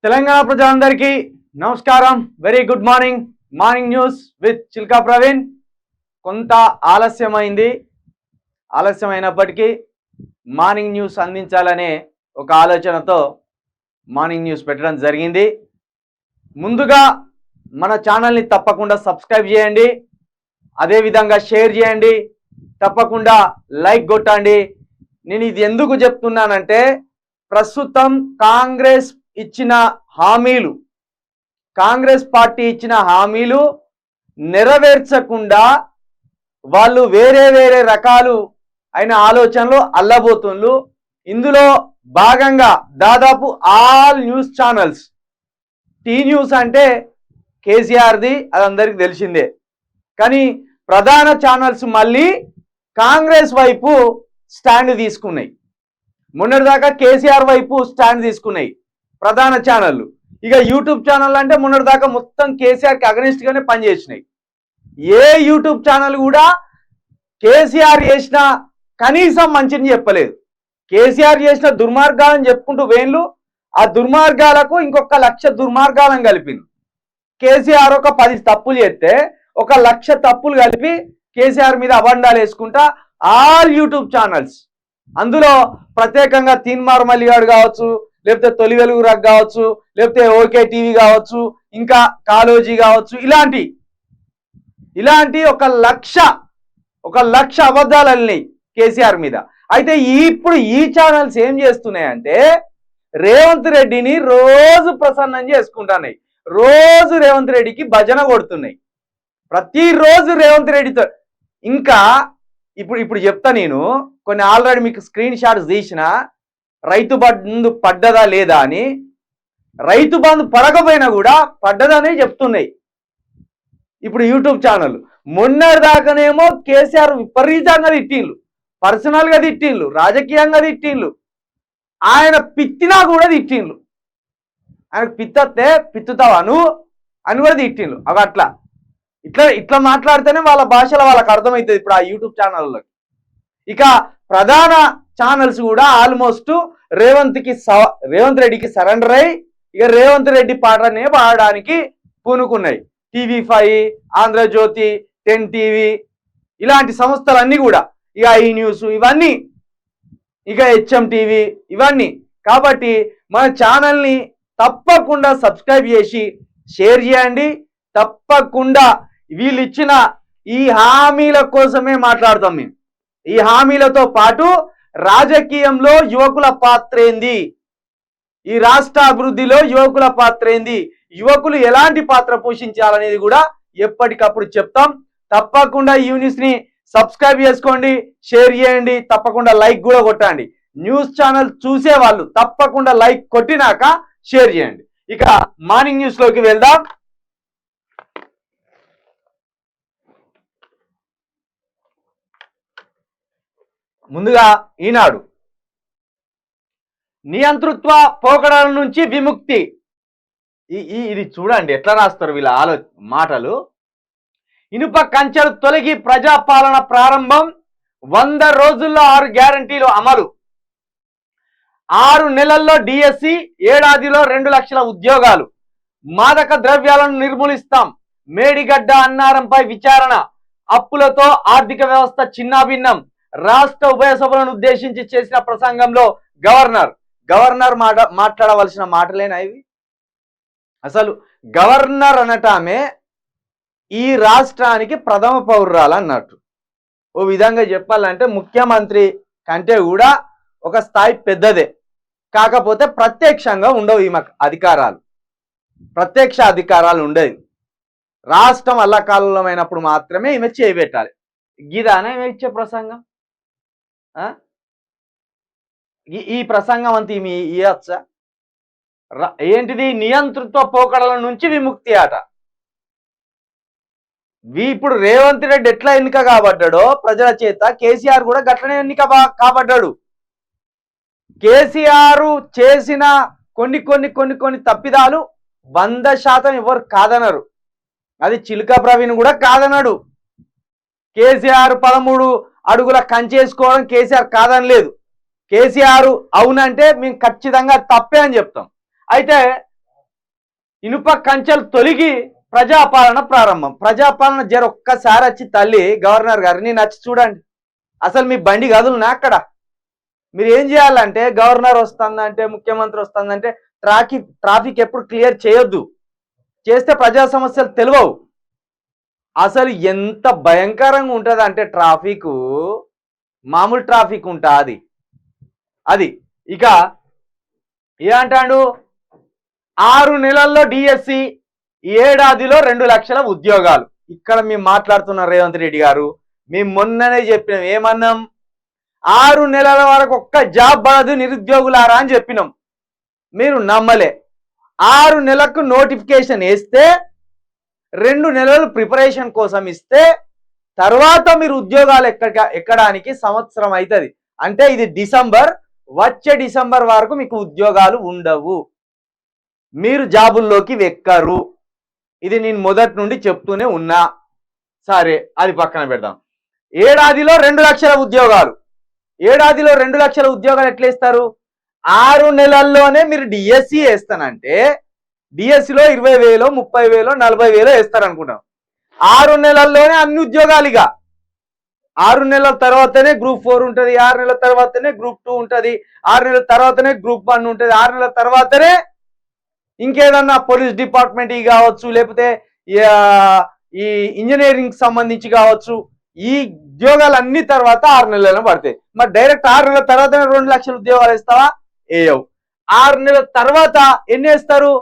తెలంగాణ ప్రజలందరికీ నమస్కారం. Very good morning. Morning news with Chilka Praveen. కొంత ఆలస్యమైనప్పటికీ మార్నింగ్ న్యూస్ అందించాలనే ఒక ఆలోచనతో మార్నింగ్ న్యూస్ పెట్టడం జరిగింది. ముందుగా మన ఛానల్ని తప్పకుండా సబ్స్క్రైబ్ చేయండి, అదేవిధంగా షేర్ చేయండి, తప్పకుండా లైక్ కొట్టండి. నేను ఇది ఎందుకు చెప్తున్నానంటే ప్రస్తుతం కాంగ్రెస్ పార్టీ ఇచ్చిన హామీలు నెరవేర్చకుండా వాళ్ళు వేరే రకాలు అయిన ఆలోచనలు అల్లబోతున్నారు. ఇందులో భాగంగా దాదాపు all news channels, T news అంటే కేసీఆర్ది అది అందరికీ తెలిసిందే, కానీ ప్రధాన ఛానల్స్ మళ్ళీ కాంగ్రెస్ వైపు స్టాండ్ తీసుకున్నాయి. మొన్నటిదాకా కేసీఆర్ వైపు స్టాండ్ తీసుకున్నాయి ప్రధాన ఛానళ్ళు. ఇక యూట్యూబ్ ఛానల్ అంటే మొన్నటిదాకా మొత్తం కేసీఆర్కి అగనిస్ట్ గానే పనిచేసినాయి. ఏ యూట్యూబ్ ఛానల్ కూడా కేసీఆర్ చేసిన కనీసం మంచిని చెప్పలేదు. కేసీఆర్ చేసిన దుర్మార్గాలను చెప్పుకుంటూ వేన్లు ఆ దుర్మార్గాలకు ఇంకొక 1,00,000 దుర్మార్గాలను కలిపింది. కేసీఆర్ ఒక 10 తప్పులు చేస్తే 1,00,000 తప్పులు కలిపి కేసీఆర్ మీద అబండాలు వేసుకుంటా ఆల్ యూట్యూబ్ ఛానల్స్, అందులో ప్రత్యేకంగా తీన్మార్ మల్లిగాడు కావచ్చు, లేకపోతే తొలి వెలుగు రగ్ కావచ్చు, లేకపోతే ఓకే టీవీ కావచ్చు, ఇంకా కాలోజీ కావచ్చు, ఇలాంటి 1,00,000 అబద్ధాలు అల్లినాయి కేసీఆర్ మీద. అయితే ఇప్పుడు ఈ ఛానల్స్ ఏం చేస్తున్నాయంటే రేవంత్ రెడ్డిని రోజు ప్రసన్నం చేసుకుంటున్నాయి, రోజు రేవంత్ రెడ్డికి భజన కొడుతున్నాయి, ప్రతిరోజు రేవంత్ రెడ్డితో. ఇంకా ఇప్పుడు చెప్తా నేను కొన్ని ఆల్రెడీ మీకు స్క్రీన్ షాట్స్ తీసిన రైతు బంధు పడ్డదా లేదా అని. రైతు బంధు పడకపోయినా కూడా పడ్డదనే చెప్తున్నాయి ఇప్పుడు యూట్యూబ్ ఛానల్. మొన్నటిదాకానేమో కేసీఆర్ విపరీతంగా తిట్టిండ్లు, పర్సనల్గా తిట్టిండ్లు, రాజకీయంగా తిట్టిండ్లు, ఆయన పిత్తినా కూడా తిట్టిండ్లు. ఆయనకు పిత్తతే పిత్తుతావా నువ్వు అని కూడా తిట్టిండ్లు. అవి ఇట్లా మాట్లాడితేనే వాళ్ళ భాషలో వాళ్ళకి అర్థమవుతుంది ఇప్పుడు ఆ యూట్యూబ్ ఛానల్లో. ఇక ప్రధాన ఛానల్స్ కూడా ఆల్మోస్ట్ రేవంత్ రెడ్డికి సరెండర్ అయ్యి ఇక రేవంత్ రెడ్డి పాటనే పాడడానికి పూనుకున్నాయి. TV5, ఆంధ్రజ్యోతి, 10 టీవీ ఇలాంటి సంస్థలన్నీ కూడా, ఇక ఈ న్యూస్ ఇవన్నీ, ఇక HM టీవీ ఇవన్నీ. కాబట్టి మన ఛానల్ని తప్పకుండా సబ్స్క్రైబ్ చేసి షేర్ చేయండి. తప్పకుండా వీళ్ళు ఇచ్చిన ఈ హామీల కోసమే మాట్లాడతాం మేము. ఈ హామీలతో పాటు రాజకీయంలో యువకుల పాత్ర ఏంది, ఈ రాష్ట్ర అభివృద్ధిలో యువకుల పాత్ర ఏంది, యువకులు ఎలాంటి పాత్ర పోషించాలనేది కూడా ఎప్పటికప్పుడు చెప్తాం. తప్పకుండా ఈ న్యూస్ ని సబ్స్క్రైబ్ చేసుకోండి, షేర్ చేయండి, తప్పకుండా లైక్ కూడా కొట్టండి. న్యూస్ ఛానల్ చూసే వాళ్ళు తప్పకుండా లైక్ కొట్టినాక షేర్ చేయండి. ఇక మార్నింగ్ న్యూస్ లోకి వెళ్దాం. ముందుగా ఈనాడు, నియంతృత్వ పోకడల నుంచి విముక్తి. ఇది చూడండి ఎట్లా రాస్తారు వీళ్ళ మాటలు. ఇనుప కంచెలు తొలగి ప్రజాపాలన ప్రారంభం, 100 రోజుల్లో 6 గ్యారంటీలు అమలు, 6 నెలల్లో డిఎస్సి, ఏడాదిలో 2 లక్షల ఉద్యోగాలు, మాదక ద్రవ్యాలను నిర్మూలిస్తాం, మేడిగడ్డ అన్నారంపై విచారణ, అప్పులతో ఆర్థిక వ్యవస్థ చిన్నాభిన్నం, రాష్ట్ర ఉభయ సభలను ఉద్దేశించి చేసిన ప్రసంగంలో గవర్నర్ మాట్లాడవలసిన మాటలేనా ఇవి? అసలు గవర్నర్ అనటామే ఈ రాష్ట్రానికి ప్రథమ పౌరురాలు అన్నట్టు. ఓ విధంగా చెప్పాలంటే ముఖ్యమంత్రి కంటే కూడా ఒక స్థాయి పెద్దదే, కాకపోతే ప్రత్యక్షంగా ఉండవు ఈమె అధికారాలు, ప్రత్యక్ష అధికారాలు ఉండేవి. రాష్ట్రం అల్లకాలంలోమైనప్పుడు మాత్రమే ఈమె చేయబెట్టాలి. గీదానే ఈమె ఇచ్చే ప్రసంగం, ఈ ప్రసంగం అంతా ఈమె ఇవ్వచ్చా? ఏంటిది? నియంతృత్వ పోకడల నుంచి విముక్తి ఆట. ఇప్పుడు రేవంత్ రెడ్డి ఎట్లా ఎన్నిక కాబడ్డాడో ప్రజల చేత, కేసీఆర్ కూడా గట్లనే ఎన్నిక కాబడ్డాడు. కేసీఆర్ చేసిన కొన్ని తప్పిదాలు 100% ఎవరు కాదనరు. అది చిలుక ప్రవీణ్ కూడా కాదన్నాడు. కేసీఆర్ 13 అడుగుల కంచేసుకోవడం కేసీఆర్ కాదనలేదు. కేసీఆర్ అవునంటే మేము ఖచ్చితంగా తప్పే అని చెప్తాం. అయితే ఇనుప కంచెలు తొలగి ప్రజాపాలన ప్రారంభం. ప్రజాపాలన ఒక్కసారి వచ్చి తల్లి గవర్నర్ గారు నేను వచ్చి చూడండి, అసలు మీ బండి గదులునా అక్కడ. మీరు ఏం చేయాలంటే గవర్నర్ వస్తుందంటే ముఖ్యమంత్రి వస్తుందంటే ట్రాఫిక్ ఎప్పుడు క్లియర్ చేయొద్దు, చేస్తే ప్రజా సమస్యలు తెలియవు. అసలు ఎంత భయంకరంగా ఉంటుంది అంటే ట్రాఫిక్, మామూలు ట్రాఫిక్ ఉంటుంది అది. ఇక ఏమంటాడు, 6 నెలల్లో డిఎస్సి, ఏడాదిలో 2 లక్షల ఉద్యోగాలు. ఇక్కడ మేము మాట్లాడుతున్న రేవంత్ రెడ్డి గారు, మేము మొన్ననే చెప్పినాం, ఏమన్నాం, 6 నెలల వరకు ఒక్క జాబ్ పడదు నిరుద్యోగులారా అని చెప్పినాం. మీరు నమ్మలే. 6 నెలలకు నోటిఫికేషన్ వేస్తే 2 నెలలు ప్రిపరేషన్ కోసం ఇస్తే తర్వాత మీరు ఉద్యోగాలు ఎక్కడానికి సంవత్సరం అవుతుంది. అంటే ఇది డిసెంబర్, వచ్చే డిసెంబర్ వరకు మీకు ఉద్యోగాలు ఉండవు, మీరు జాబుల్లోకి వెక్కరు. ఇది నేను మొదటి నుండి చెప్తూనే ఉన్నా. సరే, అది పక్కన పెడదాం. ఏడాదిలో 2 లక్షల ఉద్యోగాలు. ఏడాదిలో 2 లక్షల ఉద్యోగాలు ఎట్లా ఇస్తారు? 6 నెలల్లోనే మీరు డిఎస్సి వేస్తానంటే డిఎస్సిలో 20,000, 30,000, 40,000 వేస్తారు అనుకుంటాం. 6 నెలల్లోనే అన్ని ఉద్యోగాలు. ఇక 6 నెలల తర్వాతనే గ్రూప్ 4 ఉంటుంది, 6 నెలల తర్వాతనే గ్రూప్ 2 ఉంటుంది, 6 నెలల తర్వాతనే గ్రూప్ 1 ఉంటుంది, 6 నెలల తర్వాతనే ఇంకేదన్నా పోలీస్ డిపార్ట్మెంట్ కావచ్చు, లేకపోతే ఈ ఇంజనీరింగ్ సంబంధించి కావచ్చు. ఈ ఉద్యోగాలన్నీ తర్వాత 6 నెలలను పడతాయి. మరి డైరెక్ట్ 6 నెలల తర్వాతనే 2 లక్షల ఉద్యోగాలు ఇస్తావా? ఏయవు. 6 నెలల తర్వాత ఎన్ని వేస్తారు?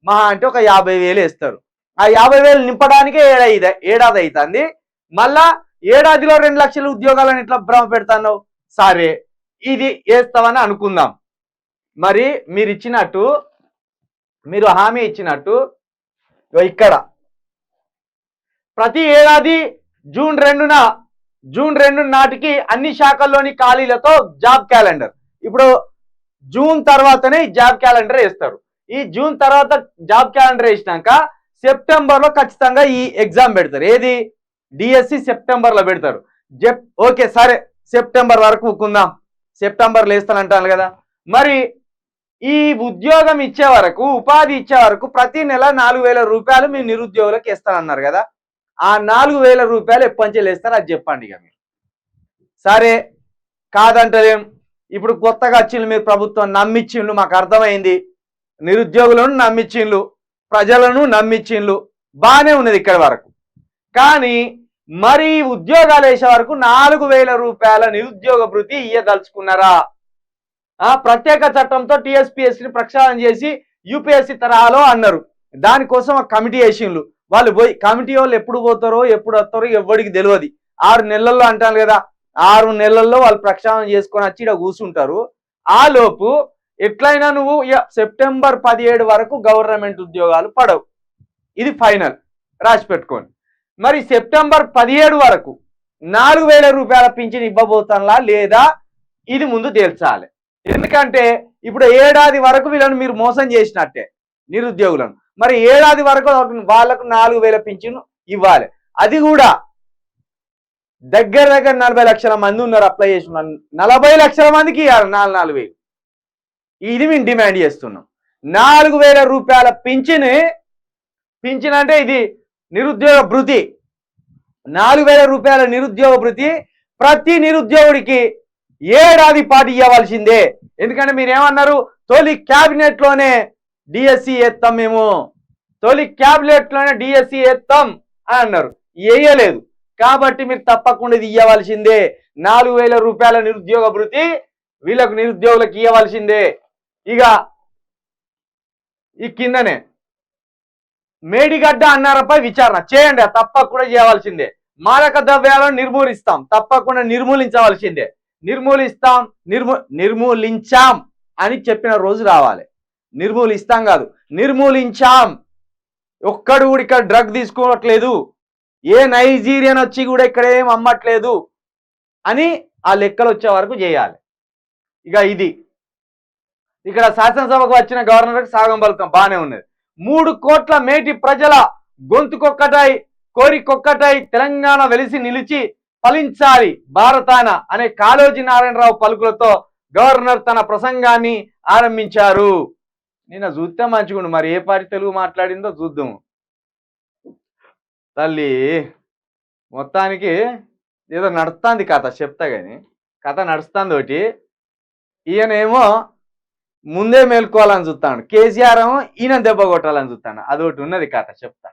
మహా అంటే ఒక 50,000 వేస్తారు. ఆ 50,000 నింపడానికే ఏడాది అవుతుంది. మళ్ళా ఏడాదిలో 2 లక్షల ఉద్యోగాలను ఎట్లా భ్రమ పెడతాను? సరే, ఇది వేస్తామని అనుకుందాం. మరి మీరు ఇచ్చినట్టు, మీరు హామీ ఇచ్చినట్టు ఇక్కడ ప్రతి ఏడాది జూన్ 2 నాటికి అన్ని శాఖల్లోని ఖాళీలతో జాబ్ క్యాలెండర్. ఇప్పుడు జూన్ తర్వాతనే జాబ్ క్యాలెండర్ వేస్తారు. ఈ జూన్ తర్వాత జాబ్ క్యాలెండర్ వేసినాక సెప్టెంబర్లో ఖచ్చితంగా ఈ ఎగ్జామ్ పెడతారు. ఏది? డిఎస్సి సెప్టెంబర్లో పెడతారు. ఓకే, సరే, సెప్టెంబర్ వరకు ఒప్పుకుందాం. సెప్టెంబర్లో వేస్తానంటాను కదా. మరి ఈ ఉద్యోగం ఇచ్చే వరకు, ఉపాధి ఇచ్చే వరకు ప్రతి నెల 4,000 రూపాయలు మీ నిరుద్యోగులకు ఇస్తానన్నారు కదా. ఆ 4,000 రూపాయలు ఎప్పటి వేస్తారు అది చెప్పండి. ఇక మీరు సరే కాదంటలేం. ఇప్పుడు కొత్తగా వచ్చిండ్రు, మీరు ప్రభుత్వం నమ్మిచ్చిండ్రు, మాకు అర్థమైంది. నిరుద్యోగులను నమ్మిచ్చిండ్రు, ప్రజలను నమ్మిచ్చిండ్రు, బాగానే ఉన్నది ఇక్కడ వరకు. కానీ మరి ఉద్యోగాలు వేసే వరకు 4,000 రూపాయల నిరుద్యోగ భృతి ఇయ్యదలుచుకున్నారా? ప్రత్యేక చట్టంతో టీఎస్పీఎస్సీని ప్రక్షాళన చేసి యూపీఎస్సీ తరహాలో అన్నారు. దానికోసం ఆ కమిటీ వేసిండ్రు. వాళ్ళు పోయి, కమిటీ వాళ్ళు ఎప్పుడు పోతారో ఎప్పుడు వస్తారో ఎవరికి తెలియదు. 6 నెలల్లో అంటాను కదా, 6 నెలల్లో వాళ్ళు ప్రక్షాళన చేసుకొని వచ్చి ఇక్కడ కూర్చుంటారు. ఆ లోపు ఎట్లయినా నువ్వు సెప్టెంబర్ 17 వరకు గవర్నమెంట్ ఉద్యోగాలు పడవు. ఇది ఫైనల్, రాసి పెట్టుకోండి. మరి సెప్టెంబర్ 17 వరకు 4,000 రూపాయల పింఛన్ ఇవ్వబోతానులా లేదా, ఇది ముందు తేల్చాలి. ఎందుకంటే ఇప్పుడు ఏడాది వరకు వీళ్ళని మీరు మోసం చేసినట్టే నిరుద్యోగులను. మరి ఏడాది వరకు వాళ్ళకు 4,000 పింఛన్ ఇవ్వాలి. అది కూడా దగ్గర 40 లక్షల మంది ఉన్నారు అప్లై చేసిన, 40 లక్షల మందికి ఇవ్వాలి 4,000. ఇది మేము డిమాండ్ చేస్తున్నాం. 4,000 రూపాయల పింఛన్ అంటే ఇది నిరుద్యోగ భృతి. 4,000 రూపాయల నిరుద్యోగ భృతి ప్రతి నిరుద్యోగుడికి ఏడాది పాటు ఇవ్వవలసిందే. ఎందుకంటే మీరేమన్నారు, తొలి క్యాబినెట్ లోనే డిఎస్సి ఎత్తాం, మేము తొలి క్యాబినెట్ లోనే డిఎస్సి ఎత్తాం అని అన్నారు. వేయలేదు. కాబట్టి మీరు తప్పకుండా ఇది ఇవ్వవలసిందే. 4,000 రూపాయల నిరుద్యోగ భృతి వీళ్ళకు నిరుద్యోగులకు ఇవ్వవలసిందే. ఇక ఈ కిందనే మేడిగడ్డ అన్నారపై విచారణ చేయండి, తప్పకుండా చేయవలసిందే. మాదక ద్రవ్యాలను నిర్మూలిస్తాం, తప్పకుండా నిర్మూలించవలసిందే. నిర్మూలించాం అని చెప్పిన రోజు రావాలి. నిర్మూలిస్తాం కాదు, నిర్మూలించాం. ఒక్కడు కూడా ఇక్కడ డ్రగ్ తీసుకోవట్లేదు, ఏ నైజీరియన్ వచ్చి కూడా ఇక్కడ ఏం అమ్మట్లేదు అని ఆ లెక్కలు వచ్చే వరకు చేయాలి. ఇక ఇది ఇక్కడ శాసనసభకు వచ్చిన గవర్నర్కి సాగం పలుకుతాం, బాగానే ఉన్నది. 3 కోట్ల మేటి ప్రజల గొంతుకొక్కటై కోరికొక్కటై తెలంగాణ వెలిసి నిలిచి ఫలించాలి భారతాన అనే కాళోజీ నారాయణరావు పలుకులతో గవర్నర్ తన ప్రసంగాన్ని ఆరంభించారు. నిన్న చూస్తే మంచిగుండు. మరి ఏ పార్టీ తెలుగు మాట్లాడిందో చూద్దాం. తల్లి మొత్తానికి ఏదో నడుస్తుంది కథ, చెప్తా కానీ కథ నడుస్తుంది ఒకటి. ఈయనేమో ముందే మేల్కోవాలని చూస్తాడు, కేసీఆర్ ఏమో ఈయన దెబ్బ కొట్టాలని చూస్తాడు. అదొకటి ఉన్నది కథ, చెప్తా.